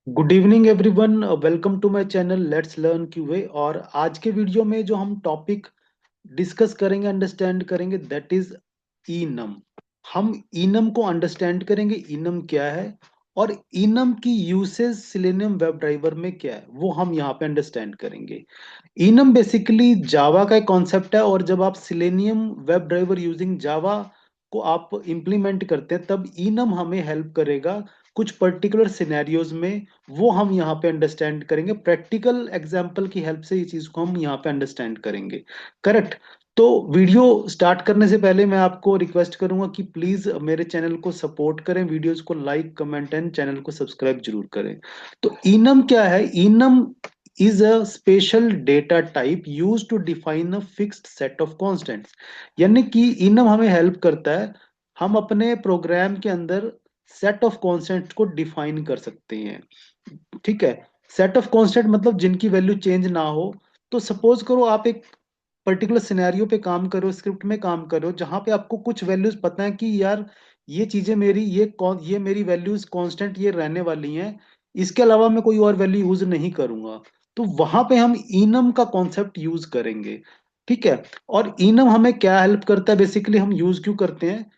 Good evening everyone, welcome to my channel let's learn QA. और आज के video में जो हम टॉपिक डिस्कस करेंगे, अंडरस्टैंड करेंगे, दैट इज इनम। हम इनम को अंडरस्टैंड करेंगे, इनम क्या है और इनम की यूसेज सिलेनियम वेब ड्राइवर में क्या है वो हम यहाँ पे अंडरस्टैंड करेंगे। इनम बेसिकली जावा का एक कॉन्सेप्ट है, और जब आप selenium web driver using Java को आप इंप्लीमेंट करते हैं तब इनम हमें हेल्प करेगा कुछ पर्टिकुलर सिनेरियोज में। वो हम यहाँ पे अंडरस्टैंड करेंगे, प्रैक्टिकल एग्जांपल की हेल्प से ये चीज को हम यहाँ पे अंडरस्टैंड करेंगे। करेक्ट। तो वीडियो स्टार्ट करने से पहले मैं आपको रिक्वेस्ट करूंगा कि प्लीज मेरे चैनल को सपोर्ट करें, वीडियोस को लाइक कमेंट एंड चैनल को सब्सक्राइब जरूर करें। तो इनम क्या है? Enum is a special data type used to define a fixed set of constants। यानी कि इनम हमें हेल्प करता है, हम अपने प्रोग्राम के अंदर सेट ऑफ कॉन्स्टेंट्स को डिफाइन कर सकते हैं। ठीक है। सेट ऑफ कॉन्स्टेंट मतलब जिनकी वैल्यू चेंज ना हो। तो सपोज करो आप एक पर्टिकुलर सिनेरियो पे काम करो, स्क्रिप्ट में काम करो, जहां पे आपको कुछ वैल्यूज पता है कि यार ये चीजें मेरी ये मेरी वैल्यूज कांस्टेंट ये रहने वाली हैं, इसके अलावा मैं कोई और वैल्यू यूज नहीं करूंगा। तो वहां पे हम इनम का कॉन्सेप्ट यूज करेंगे। ठीक है। और इनम हमें क्या हेल्प करता है, बेसिकली हम यूज क्यों करते हैं?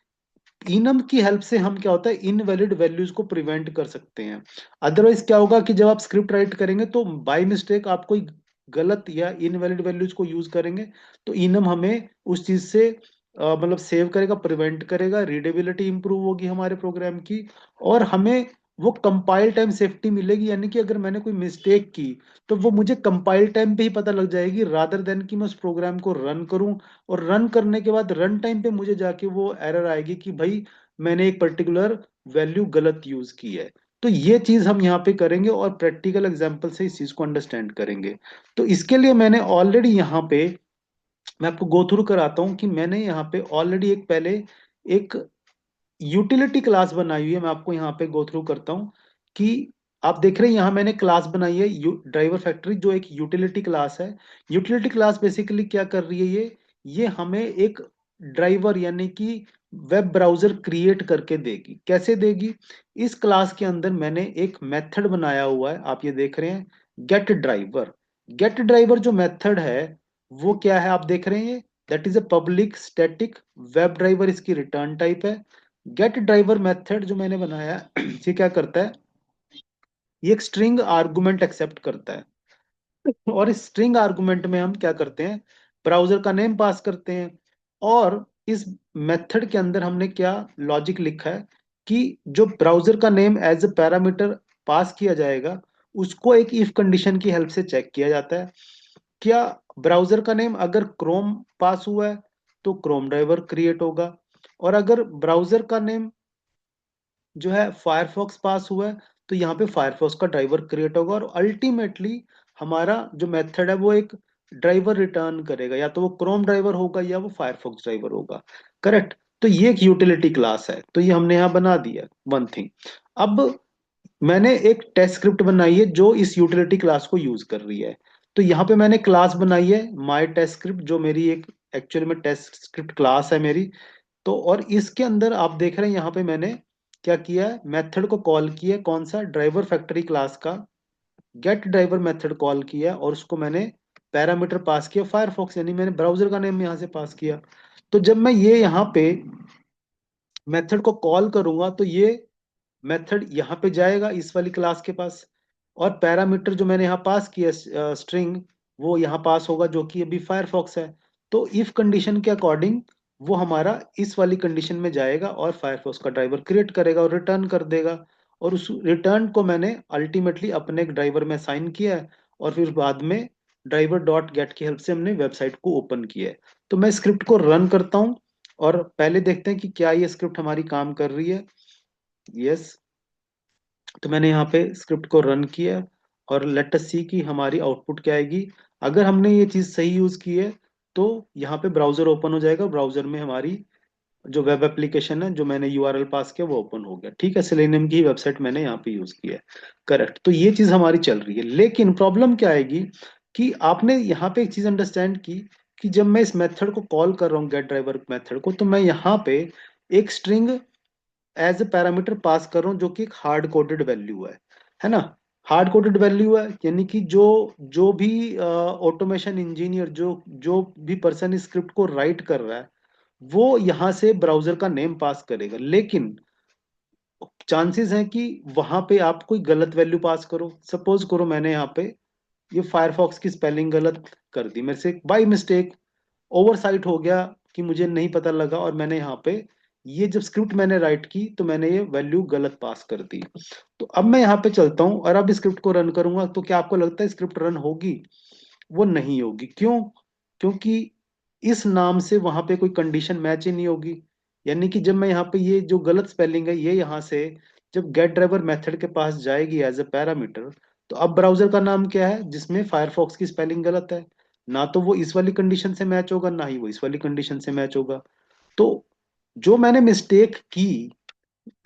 इनम की हेल्प से हम क्या होता है, इनवैलिड वैल्यूज को प्रिवेंट कर सकते हैं। अदरवाइज क्या होगा कि जब आप स्क्रिप्ट राइट करेंगे तो बाय मिस्टेक आप कोई गलत या इनवैलिड वैल्यूज को यूज करेंगे, तो इनम हमें उस चीज से मतलब सेव करेगा, प्रिवेंट करेगा, रीडेबिलिटी इंप्रूव होगी हमारे प्रोग्राम की, और हमें वो कंपाइल टाइम सेफ्टी मिलेगी। यानी कि अगर मैंने कोई मिस्टेक की तो वो मुझे कंपाइल टाइम पे ही पता लग जाएगी, रादर देन कि मैं उस प्रोग्राम को रन करूं, और रन करने के बाद रन टाइम पे मुझे जाके वो एरर आएगी कि भाई मैंने एक पर्टिकुलर वैल्यू गलत यूज की है। तो ये चीज हम यहाँ पे करेंगे और प्रैक्टिकल एग्जांपल से इस चीज को अंडरस्टैंड करेंगे। तो इसके लिए मैंने ऑलरेडी यहाँ पे, मैं आपको गो थ्रू कराता हूँ कि मैंने यहाँ पे ऑलरेडी एक पहले एक यूटिलिटी क्लास बनाई हुई है। मैं आपको यहाँ पे गो थ्रू करता हूँ कि आप देख रहे हैं यहाँ मैंने क्लास बनाई है ड्राइवर फैक्ट्री, जो एक यूटिलिटी क्लास है। यूटिलिटी क्लास बेसिकली क्या कर रही है, ये हमें एक ड्राइवर यानी कि वेब ब्राउजर क्रिएट करके देगी। कैसे देगी? इस क्लास के अंदर मैंने एक मेथड बनाया हुआ है, आप ये देख रहे हैं, गेट ड्राइवर। गेट ड्राइवर जो मेथड है वो क्या है, आप देख रहे हैं, that is a public static web driver, इसकी रिटर्न टाइप है। गेट ड्राइवर मेथड जो मैंने बनाया है ये क्या करता है, ये एक स्ट्रिंग आर्गुमेंट एक्सेप्ट करता है। और इस स्ट्रिंग आर्गुमेंट में हम क्या करते हैं, ब्राउजर का नेम पास करते हैं। और इस मेथड के अंदर हमने क्या लॉजिक लिखा है कि जो ब्राउजर का name as a parameter pass किया जाएगा, उसको एक इफ कंडीशन की हेल्प से चेक किया जाता है। क्या ब्राउजर का नेम अगर क्रोम पास हुआ है तो क्रोम ड्राइवर क्रिएट होगा, और अगर ब्राउजर का नेम जो है फायरफॉक्स पास हुआ है तो यहाँ पे फायरफॉक्स का ड्राइवर क्रिएट होगा, और अल्टीमेटली हमारा जो मेथड है वो एक ड्राइवर रिटर्न करेगा, या तो वो क्रोम ड्राइवर होगा या वो फायरफॉक्स ड्राइवर होगा। करेक्ट। तो ये एक यूटिलिटी क्लास है, तो ये हमने यहाँ बना दिया वन थिंग। अब मैंने एक टेस्ट स्क्रिप्ट बनाई है जो इस यूटिलिटी क्लास को यूज कर रही है। तो यहाँ पे मैंने क्लास बनाई है माय टेस्ट स्क्रिप्ट, जो मेरी एक एक्चुअली में टेस्ट स्क्रिप्ट क्लास है मेरी। तो और इसके अंदर आप देख रहे हैं यहाँ पे मैंने क्या किया है, मेथड को कॉल किया है, कौन सा, ड्राइवर फैक्ट्री क्लास का गेट ड्राइवर मेथड कॉल किया, और उसको मैंने पैरामीटर पास किया फायरफॉक्स, यानी मैंने ब्राउजर का नेम यहाँ से पास किया। तो जब मैं ये यहाँ पे मेथड को कॉल करूंगा तो ये मेथड यहाँ पे जाएगा इस वाली क्लास के पास, और पैरामीटर जो मैंने यहाँ पास किया स्ट्रिंग, वो यहाँ पास होगा जो कि अभी फायरफॉक्स है। तो इफ कंडीशन के अकॉर्डिंग वो हमारा इस वाली कंडीशन में जाएगा और फायरफॉक्स का ड्राइवर क्रिएट करेगा और रिटर्न कर देगा। और उस रिटर्न को मैंने अल्टीमेटली अपने एक ड्राइवर में असाइन किया है, और फिर बाद में ड्राइवर डॉट गेट की हेल्प से हमने वेबसाइट को ओपन किया है। तो मैं स्क्रिप्ट को रन करता हूँ और पहले देखते हैं कि क्या ये स्क्रिप्ट हमारी काम कर रही है। यस। तो मैंने यहाँ पे स्क्रिप्ट को रन किया, और लेट अस सी कि हमारी आउटपुट क्या आएगी। अगर हमने ये चीज सही यूज की है तो यहाँ पे ब्राउजर ओपन हो जाएगा, ब्राउजर में हमारी जो वेब एप्लीकेशन है जो मैंने यूआरएल पास किया वो ओपन हो गया। ठीक है, सेलेनियम की वेबसाइट मैंने यहाँ पे यूज किया है। करेक्ट। तो ये चीज हमारी चल रही है, लेकिन प्रॉब्लम क्या आएगी कि आपने यहाँ पे एक चीज अंडरस्टैंड की कि जब मैं इस मेथड को कॉल कर रहा हूँ गेट ड्राइवर मेथड को, तो मैं यहाँ पे एक string as a parameter pass कर रहा हूँ जो कि एक हार्ड कोडेड वैल्यू है ना। हार्ड कोडेड वैल्यू है, यानी कि जो जो भी ऑटोमेशन इंजीनियर, जो जो भी पर्सन इस स्क्रिप्ट को राइट कर रहा है, वो यहाँ से ब्राउजर का नेम पास करेगा। लेकिन चांसेस हैं कि वहां पे आप कोई गलत वैल्यू पास करो। सपोज करो मैंने यहाँ पे ये फायरफॉक्स की स्पेलिंग गलत कर दी मेरे से बाय मिस्टेक, ओवरसाइट हो गया कि मुझे नहीं पता लगा, और मैंने यहाँ पे ये जब स्क्रिप्ट मैंने राइट की तो मैंने ये वैल्यू गलत पास कर दी। तो अब मैं यहाँ पे चलता हूँ और अब स्क्रिप्ट को रन करूंगा, तो क्या आपको लगता है स्क्रिप्ट रन होगी? वो नहीं होगी। क्यों? क्योंकि इस नाम से वहां पे कोई कंडीशन मैच ही नहीं होगी। यानी कि जब मैं यहाँ पे ये जो गलत स्पेलिंग है ये यहाँ से जब गेट ड्राइवर मेथड के पास जाएगी एज ए पैरामीटर, तो अब ब्राउजर का नाम क्या है जिसमें फायरफॉक्स की स्पेलिंग गलत है? ना तो वो इस वाली कंडीशन से मैच होगा, ना ही वो इस वाली कंडीशन से मैच होगा। तो जो मैंने मिस्टेक की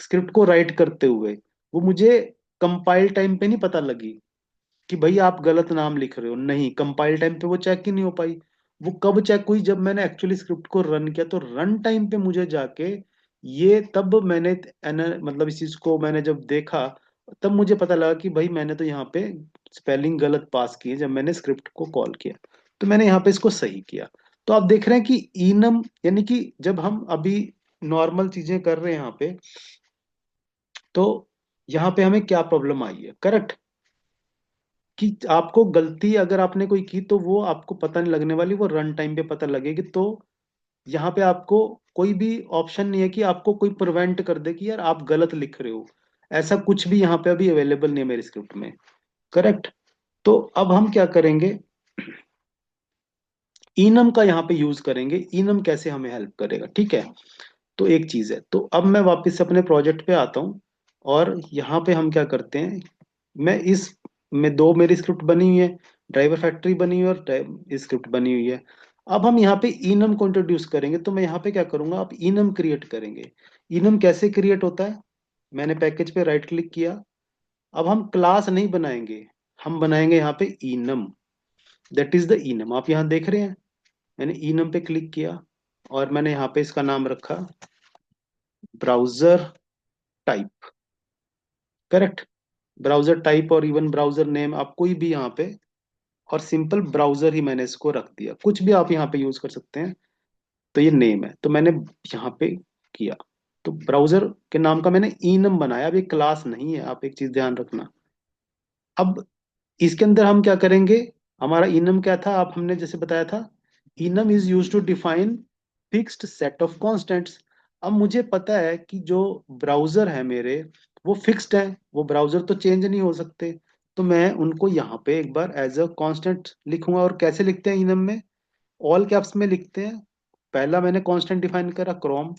स्क्रिप्ट को राइट करते हुए, वो मुझे कंपाइल टाइम पे नहीं पता लगी कि भाई आप गलत नाम लिख रहे हो। नहीं, कंपाइल टाइम पे वो चेक ही नहीं हो पाई। वो कब चेक हुई? जब मैंने एक्चुअली स्क्रिप्ट को रन किया, तो रन टाइम पे मुझे जाके ये तब मैंने मतलब इस चीज को मैंने जब देखा, तब मुझे पता लगा कि भाई मैंने तो यहाँ पे स्पेलिंग गलत पास की है जब मैंने स्क्रिप्ट को कॉल किया। तो मैंने यहाँ पे इसको सही किया। तो आप देख रहे हैं कि इनम, यानी कि जब हम अभी नॉर्मल चीजें कर रहे हैं यहाँ पे, तो यहाँ पे हमें क्या प्रॉब्लम आई है? करेक्ट, कि आपको गलती अगर आपने कोई की तो वो आपको पता नहीं लगने वाली, वो रन टाइम पे पता लगेगी। तो यहाँ पे आपको कोई भी ऑप्शन नहीं है कि आपको कोई प्रिवेंट कर दे कि यार आप गलत लिख रहे हो। ऐसा कुछ भी यहाँ पे अभी अवेलेबल नहीं है मेरे स्क्रिप्ट में। करेक्ट। तो अब हम क्या करेंगे, इनम का यहाँ पे यूज करेंगे। इनम कैसे हमें हेल्प करेगा, ठीक है? तो एक चीज है, तो अब मैं वापस अपने प्रोजेक्ट पे आता हूँ और यहाँ पे हम क्या करते हैं, मैं इस में दो मेरी स्क्रिप्ट बनी हुई है, ड्राइवर फैक्ट्री बनी हुई है और स्क्रिप्ट बनी हुई है। अब हम यहाँ पे इनम को इंट्रोड्यूस करेंगे, तो मैं यहाँ पे क्या करूंगा, आप इनम क्रिएट करेंगे। इनम कैसे क्रिएट होता है? मैंने पैकेज पे राइट क्लिक किया। अब हम क्लास नहीं बनाएंगे, हम बनाएंगे यहाँ पे enum. That is the enum. आप यहाँ देख रहे हैं, मैंने इनम पे क्लिक किया और मैंने यहाँ पे इसका नाम रखा browser type. Correct. Browser type और इवन ब्राउजर नेम आप कोई भी यहाँ पे, और सिंपल ब्राउजर ही मैंने इसको रख दिया। कुछ भी आप यहाँ पे यूज कर सकते हैं। तो ये नेम है, तो मैंने यहाँ पे किया। तो ब्राउजर के नाम का मैंने इनम बनाया। अब ये क्लास नहीं है, आप एक चीज ध्यान रखना। अब इसके अंदर हम क्या करेंगे, हमारा इनम क्या था, आप हमने जैसे बताया था, enum is use to define fixed set of constants. अब मुझे पता है कि जो ब्राउजर है मेरे, वो फिक्स्ड है, वो ब्राउजर तो चेंज नहीं हो सकते। तो मैं उनको यहाँ पे एक बार एज अ कांस्टेंट लिखूंगा। और कैसे लिखते हैं इनम में? ऑल कैप्स में लिखते हैं। पहला मैंने कांस्टेंट डिफाइन करा क्रोम,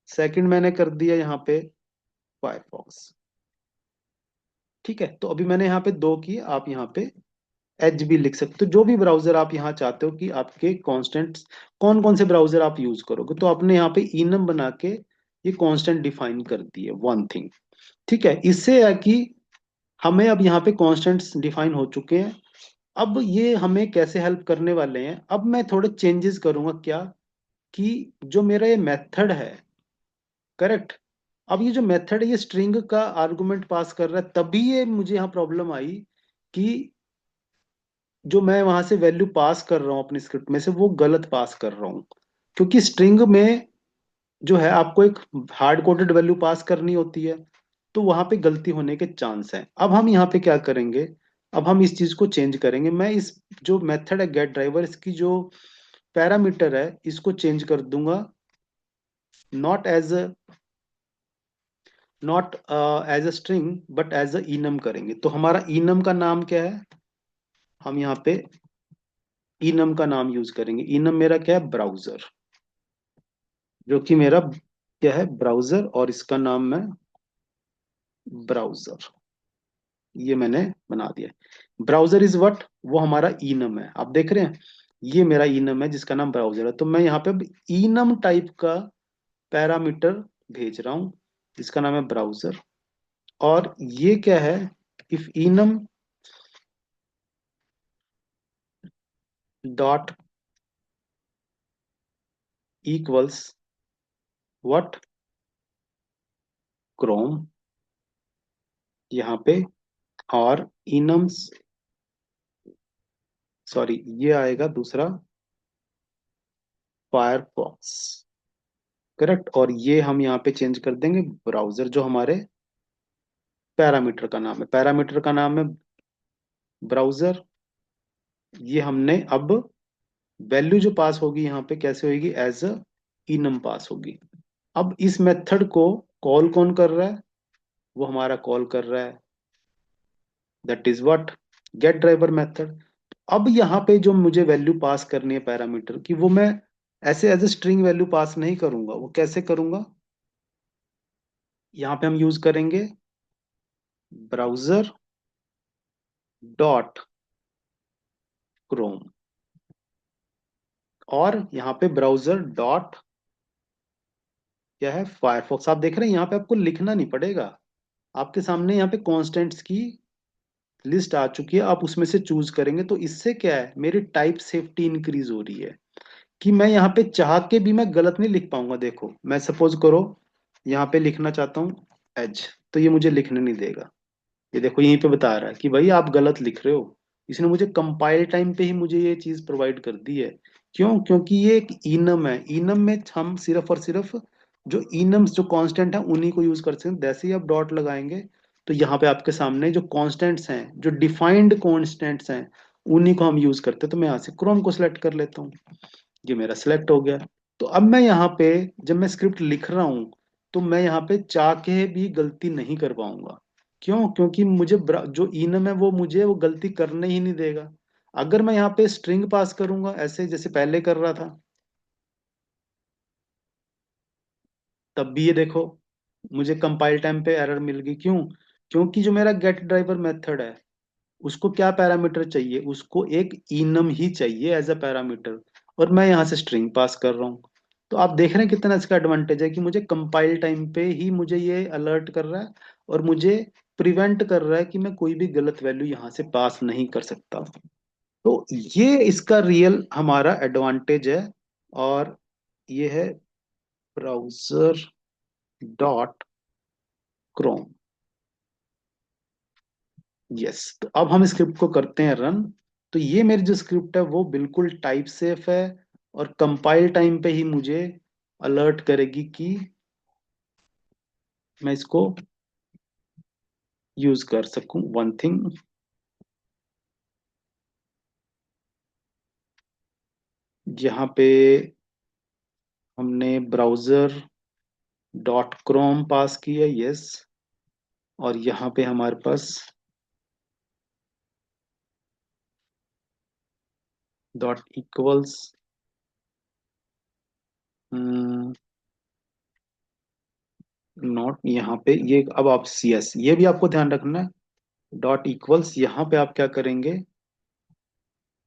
सेकंड मैंने कर दिया यहाँ पे फायरफॉक्स। ठीक है, तो अभी मैंने यहाँ पे दो किए, आप यहाँ पे एच भी लिख सकते हो। जो भी ब्राउजर आप यहाँ चाहते हो कि आपके कॉन्स्टेंट्स, कौन कौन से ब्राउजर आप यूज करोगे, तो आपने यहाँ पे इनम बना के ये कांस्टेंट डिफाइन कर दिए वन थिंग। ठीक है, इससे है कि हमें अब यहाँ पे कांस्टेंट्स डिफाइन हो चुके हैं। अब ये हमें कैसे हेल्प करने वाले हैं, अब मैं थोड़े चेंजेस करूंगा। क्या? कि जो मेरा ये मेथड है, करेक्ट, अब ये जो मेथड है ये स्ट्रिंग का आर्गुमेंट पास कर रहा है, तभी ये मुझे यहाँ प्रॉब्लम आई कि जो मैं वहां से वैल्यू पास कर रहा हूँ अपने स्क्रिप्ट में से, वो गलत पास कर रहा हूँ। क्योंकि स्ट्रिंग में जो है आपको एक हार्ड कोडेड वैल्यू पास करनी होती है, तो वहां पे गलती होने के चांस है। अब हम यहाँ पे क्या करेंगे, अब हम इस चीज को चेंज करेंगे। मैं इस जो मेथड है गेट ड्राइवर, इसकी जो पैरामीटर है इसको चेंज कर दूंगा। Not as not as a string but as a enum करेंगे। तो हमारा इनम का नाम क्या है, हम यहाँ पे इनम का नाम यूज करेंगे। इनम मेरा क्या है, ब्राउजर, जो कि मेरा क्या है, ब्राउजर, और इसका नाम मैं ब्राउजर, ये मैंने बना दिया। ब्राउजर इज व्हाट, वो हमारा इनम है। आप देख रहे हैं, ये मेरा इनम है जिसका नाम ब्राउजर है। तो मैं यहाँ पे अब इनम टाइप का पैरामीटर भेज रहा हूँ जिसका नाम है ब्राउजर। और ये क्या है, if enum dot equals what, Chrome, यहाँ पे और इनम्स, सॉरी ये आएगा दूसरा फायरफॉक्स। करेक्ट। और ये हम यहाँ पे चेंज कर देंगे ब्राउजर, जो हमारे पैरामीटर का नाम है, पैरामीटर का नाम है ब्राउजर। ये हमने अब वैल्यू जो पास होगी यहाँ पे कैसे होगी, एज अ इनम पास होगी। अब इस मेथड को कॉल कौन कर रहा है, वो हमारा कॉल कर रहा है, that is what, get driver method. अब यहाँ पे जो मुझे वैल्यू पास करनी है पैरामीटर की, वो मैं ऐसे as a string value pass नहीं करूंगा। वो कैसे करूंगा, यहाँ पे हम यूज करेंगे ब्राउजर डॉट क्रोम, और यहाँ पे ब्राउजर डॉट क्या है, फायरफॉक्स। आप देख रहे हैं यहाँ पे आपको लिखना नहीं पड़ेगा, आपके सामने यहाँ पे कॉन्स्टेंट्स की लिस्ट आ चुकी है, आप उसमें से चूज करेंगे। तो इससे क्या है, मेरी टाइप सेफ्टी इंक्रीज हो रही है कि मैं यहाँ पे चाह के भी मैं गलत नहीं लिख पाऊंगा। देखो मैं सपोज करो यहाँ पे लिखना चाहता हूँ एज, तो ये मुझे लिखने नहीं देगा। ये देखो यहीं पे बता रहा है कि भाई आप गलत लिख रहे हो। इसने मुझे कंपाइल टाइम पे ही मुझे ये चीज प्रोवाइड कर दी है। क्यों, क्योंकि ये एक इनम है। इनम में हम सिर्फ और सिर्फ जो इनम्स जो कांस्टेंट है उन्हीं को यूज कर सकते हैं। जैसे ही आप डॉट लगाएंगे तो यहाँ पे आपके सामने जो कांस्टेंट्स हैं, जो डिफाइंड कांस्टेंट्स हैं, उन्हीं को हम यूज करते हैं। तो मैं यहाँ से क्रोम को सिलेक्ट कर लेता हूँ, ये मेरा सिलेक्ट हो गया। तो अब मैं यहाँ पे जब मैं स्क्रिप्ट लिख रहा हूँ तो मैं यहाँ पे चाह के भी गलती नहीं कर पाऊंगा। क्यों, क्योंकि मुझे जो इनम है वो मुझे वो गलती करने ही नहीं देगा। अगर मैं यहाँ पे स्ट्रिंग पास करूंगा ऐसे जैसे पहले कर रहा था, तब भी ये देखो मुझे कंपाइल टाइम पे एरर मिल गई। क्यों, क्योंकि जो मेरा गेट ड्राइवर मेथड है उसको क्या पैरामीटर चाहिए, उसको एक इनम ही चाहिए एज अ पैरामीटर, और मैं यहाँ से स्ट्रिंग पास कर रहा हूँ। तो आप देख रहे हैं कितना इसका एडवांटेज है कि मुझे कंपाइल टाइम पे ही मुझे ये अलर्ट कर रहा है, और मुझे प्रिवेंट कर रहा है कि मैं कोई भी गलत वैल्यू यहाँ से पास नहीं कर सकता। तो ये इसका रियल हमारा एडवांटेज है। और ये है ब्राउजर डॉट क्रोम। यस, तो अब हम स्क्रिप्ट को करते हैं रन। तो ये मेरी जो स्क्रिप्ट है वो बिल्कुल टाइप सेफ है, और कंपाइल टाइम पे ही मुझे अलर्ट करेगी कि मैं इसको यूज कर सकूं। वन थिंग, यहाँ पे हमने ब्राउजर डॉट क्रोम पास किया, यस। और यहाँ पे हमारे पास डॉट इक्वल्स नॉट, यहाँ पे ये अब आप सी एस, ये भी आपको ध्यान रखना है। डॉट इक्वल्स यहाँ पे आप क्या करेंगे,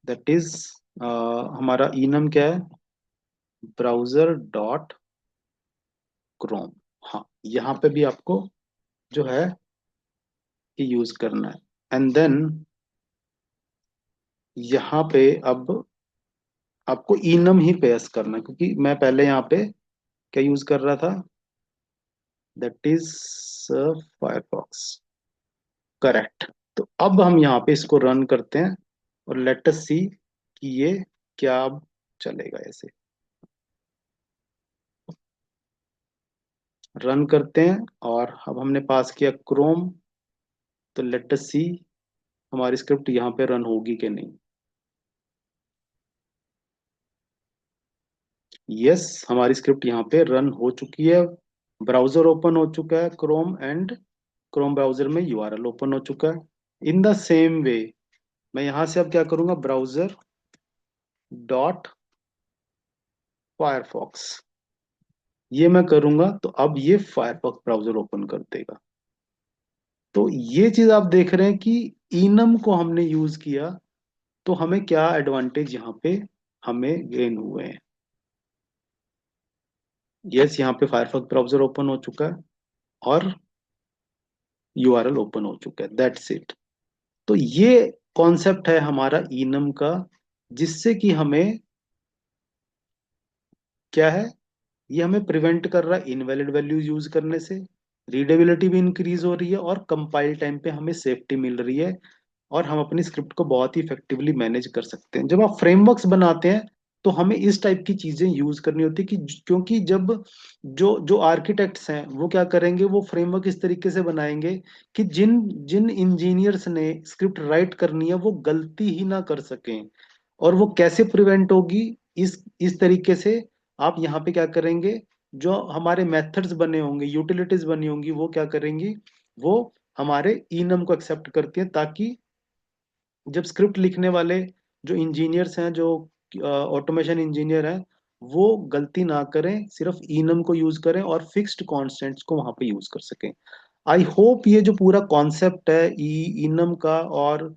दैट इज हमारा इनम क्या है, ब्राउजर डॉट क्रोम। हाँ, यहाँ पे भी आपको जो है कि यूज करना है। एंड देन यहाँ पे अब आपको इनम ही पेस्ट करना है, क्योंकि मैं पहले यहाँ पे क्या यूज कर रहा था, दैट इज फायरफॉक्स। करेक्ट। तो अब हम यहाँ पे इसको रन करते हैं और लेट अस सी कि ये क्या अब चलेगा ऐसे। रन करते हैं, और अब हमने पास किया क्रोम। तो लेट अस सी हमारी स्क्रिप्ट यहाँ पे रन होगी कि नहीं। यस, हमारी स्क्रिप्ट यहाँ पे रन हो चुकी है। ब्राउजर ओपन हो चुका है क्रोम, एंड क्रोम ब्राउजर में यूआरएल ओपन हो चुका है। इन द सेम वे मैं यहाँ से अब क्या करूंगा, ब्राउजर डॉट फायरफॉक्स, ये मैं करूंगा तो अब ये फायरफॉक्स ब्राउजर ओपन कर देगा। तो ये चीज आप देख रहे हैं कि इनम को हमने यूज किया तो हमें क्या एडवांटेज यहाँ पे हमें गेन हुए हैं। यस, यहाँ पे फायरफॉक्स ब्राउजर ओपन हो चुका है और यूआरएल ओपन हो चुका है, दैट्स इट। तो ये कॉन्सेप्ट है हमारा इनम का, जिससे कि हमें क्या है, ये हमें प्रिवेंट कर रहा है इनवैलिड वैल्यू यूज करने से। रीडेबिलिटी भी इंक्रीज हो रही है और कंपाइल टाइम पे हमें सेफ्टी मिल रही है, और हम अपनी स्क्रिप्ट को बहुत ही इफेक्टिवली मैनेज कर सकते हैं। जब आप फ्रेमवर्क्स बनाते हैं तो हमें इस टाइप की चीजें यूज करनी होती है, कि क्योंकि जब जो जो आर्किटेक्ट्स हैं वो क्या करेंगे, वो फ्रेमवर्क इस तरीके से बनाएंगे कि जिन जिन इंजीनियर्स ने स्क्रिप्ट राइट करनी है वो गलती ही ना कर सकें। और वो कैसे प्रिवेंट होगी, इस तरीके से आप यहाँ पे क्या करेंगे, जो हमारे मेथड्स बने होंगे, यूटिलिटीज बनी होंगी, वो क्या करेंगी, वो हमारे इनम को एक्सेप्ट करती है, ताकि जब स्क्रिप्ट लिखने वाले जो इंजीनियर्स हैं, जो ऑटोमेशन इंजीनियर हैं, वो गलती ना करें, सिर्फ इनम को यूज करें और फिक्स्ड कॉन्स्टेंट्स को वहां पे यूज कर सकें। आई होप ये जो पूरा कॉन्सेप्ट है इनम का और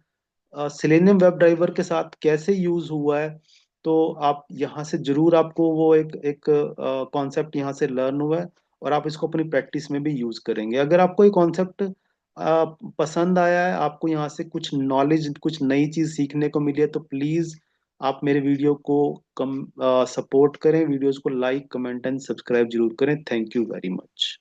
सेलेनियम वेब ड्राइवर के साथ कैसे यूज हुआ है, तो आप यहाँ से जरूर, आपको वो एक एक कॉन्सेप्ट यहाँ से लर्न हुआ है, और आप इसको अपनी प्रैक्टिस में भी यूज करेंगे। अगर आपको ये कॉन्सेप्ट पसंद आया है, आपको यहाँ से कुछ नॉलेज, कुछ नई चीज सीखने को मिली है, तो प्लीज आप मेरे वीडियो को कम सपोर्ट करें, वीडियोस को लाइक, कमेंट एंड सब्सक्राइब जरूर करें। Thank you very much.